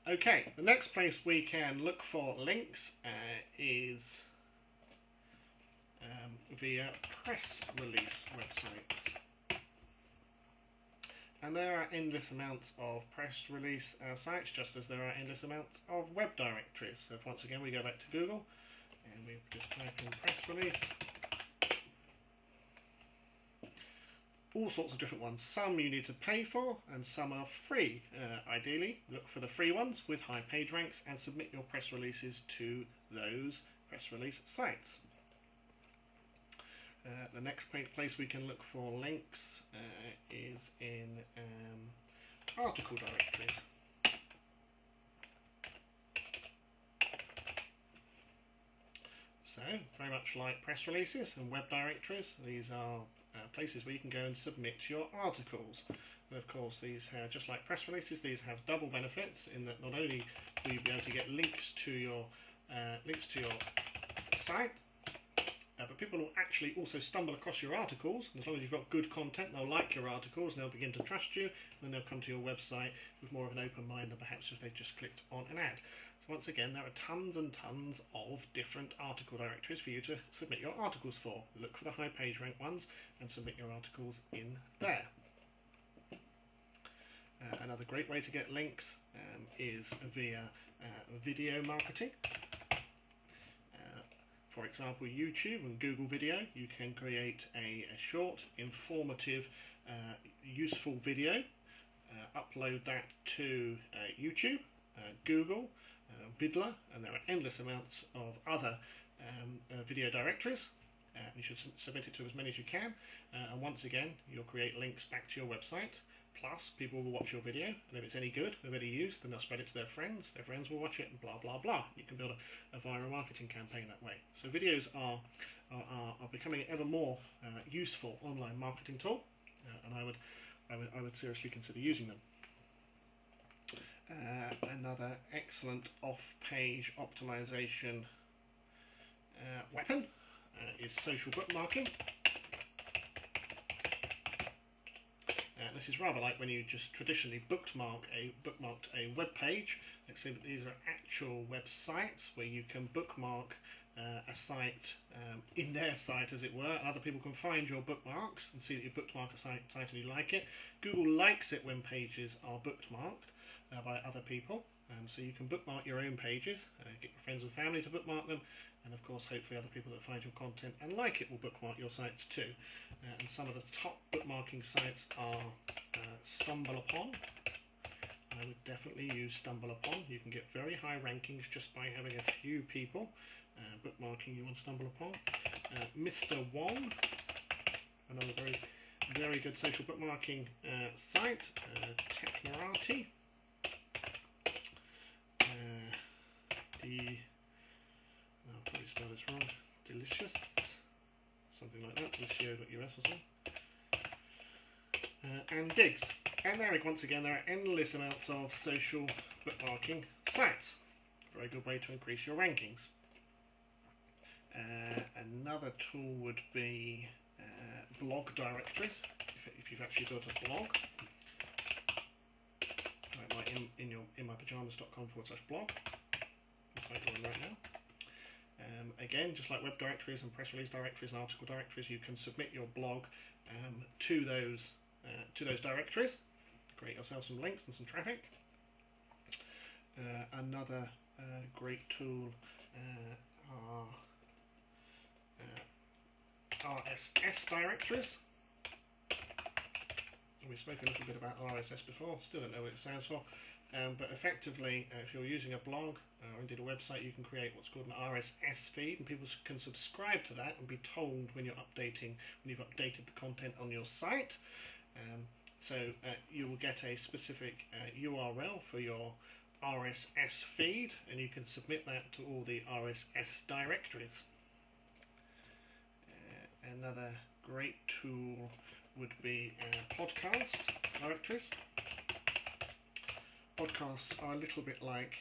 Okay, the next place we can look for links is via press release websites. And there are endless amounts of press release sites, just as there are endless amounts of web directories. So if once again we go back to Google and we just type in press release, all sorts of different ones. Some you need to pay for and some are free. Ideally, look for the free ones with high page ranks and submit your press releases to those press release sites. The next place we can look for links is in article directories. So, very much like press releases and web directories, these are places where you can go and submit your articles. And of course, these have, just like press releases, these have double benefits in that not only will you be able to get links to your site, but people will actually also stumble across your articles, and as long as you've got good content, they'll like your articles and they'll begin to trust you, and then they'll come to your website with more of an open mind than perhaps if they just clicked on an ad. So once again, there are tons and tons of different article directories for you to submit your articles for. Look for the high page rank ones and submit your articles in there. Another great way to get links is via video marketing. For example, YouTube and Google Video, you can create a short, informative, useful video, upload that to YouTube, Google, Vidler, and there are endless amounts of other video directories. You should submit it to as many as you can, and once again, you'll create links back to your website. Plus, people will watch your video, and if it's any good, they're any use, then they'll spread it to their friends will watch it, and blah blah blah. You can build a viral marketing campaign that way. So videos are becoming ever more useful online marketing tool, and I would seriously consider using them. Another excellent off-page optimization weapon is social bookmarking. This is rather like when you just traditionally bookmarked a web page, except these are actual websites where you can bookmark a site in their site, as it were, and other people can find your bookmarks and see that you bookmarked a site and you like it. Google likes it when pages are bookmarked by other people, so you can bookmark your own pages, get your friends and family to bookmark them, and of course hopefully other people that find your content and like it will bookmark your sites too. And some of the top bookmarking sites are StumbleUpon. I would definitely use StumbleUpon. You can get very high rankings just by having a few people bookmarking you on StumbleUpon. Mr. Wong, another very good social bookmarking site. Technorati. I'll probably spell this wrong. Delicious, something like that. Delicioso.us or something. And Digs. And there, once again, there are endless amounts of social bookmarking sites. Very good way to increase your rankings. Another tool would be blog directories. If you've actually built a blog, like inmypajamas.com/blog, the site we're on right now. Again, just like web directories and press release directories and article directories, you can submit your blog to those directories. Create yourself some links and some traffic. Another great tool are RSS directories. We spoke a little bit about RSS before, still don't know what it stands for, but effectively if you're using a blog or indeed a website, you can create what's called an RSS feed, and people can subscribe to that and be told when you've updated the content on your site. So you will get a specific URL for your RSS feed, and you can submit that to all the RSS directories. Another great tool would be podcast directories. Podcasts are a little bit like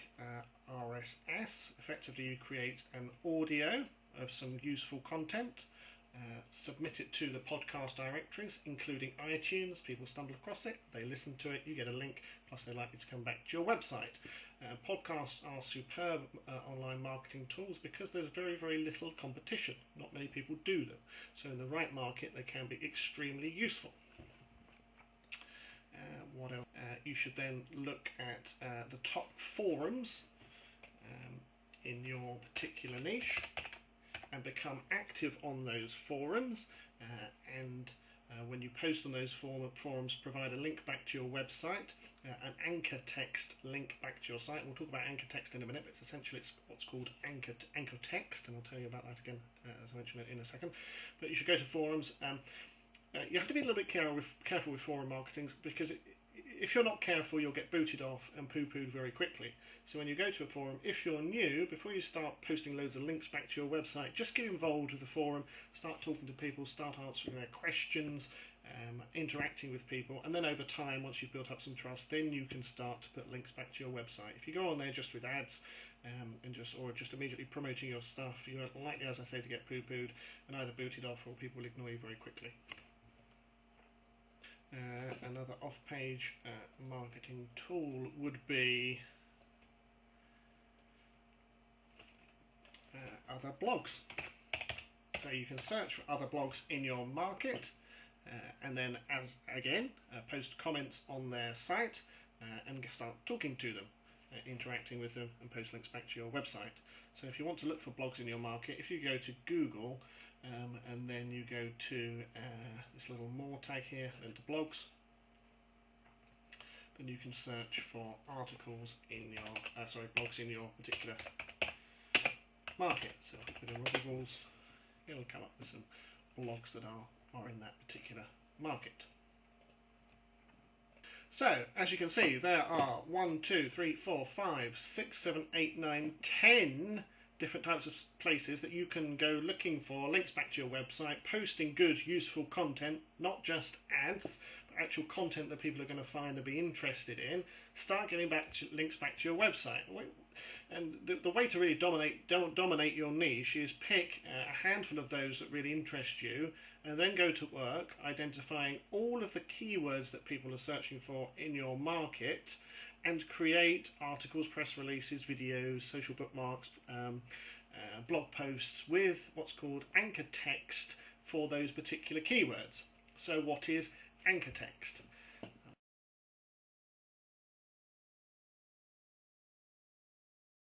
RSS. Effectively, you create an audio of some useful content submit it to the podcast directories, including iTunes. People stumble across it, they listen to it, you get a link, plus they're likely to come back to your website. Podcasts are superb online marketing tools because there's very, very little competition. Not many people do them. So in the right market, they can be extremely useful. What else? You should then look at the top forums in your particular niche and become active on those forums, and when you post on those forums, provide a link back to your website, an anchor text link back to your site. We'll talk about anchor text in a minute, but it's essentially what's called anchor text, and I'll tell you about that again as I mentioned in a second. But you should go to forums. You have to be a little bit careful with forum marketing, because if you're not careful, you'll get booted off and poo-pooed very quickly. So when you go to a forum, if you're new, before you start posting loads of links back to your website, just get involved with the forum, start talking to people, start answering their questions, interacting with people, and then over time, once you've built up some trust, then you can start to put links back to your website. If you go on there just with ads or just immediately promoting your stuff, you're likely, as I say, to get poo-pooed and either booted off or people will ignore you very quickly. Another off-page marketing tool would be other blogs. So you can search for other blogs in your market, and then post comments on their site and start talking to them, interacting with them, and post links back to your website. So if you want to look for blogs in your market, if you go to Google and then you go to this little more tag here, then to blogs, then you can search for articles in your blogs in your particular market. So if you put in Rubblyballs, it'll come up with some blogs that are in that particular market. So, as you can see, there are 1, 2, 3, 4, 5, 6, 7, 8, 9, 10 different types of places that you can go looking for links back to your website, posting good, useful content, not just ads, but actual content that people are going to find and be interested in. Start getting links back to your website. And the way to really dominate your niche is pick a handful of those that really interest you, and then go to work identifying all of the keywords that people are searching for in your market, and create articles, press releases, videos, social bookmarks, blog posts with what's called anchor text for those particular keywords. So what is anchor text?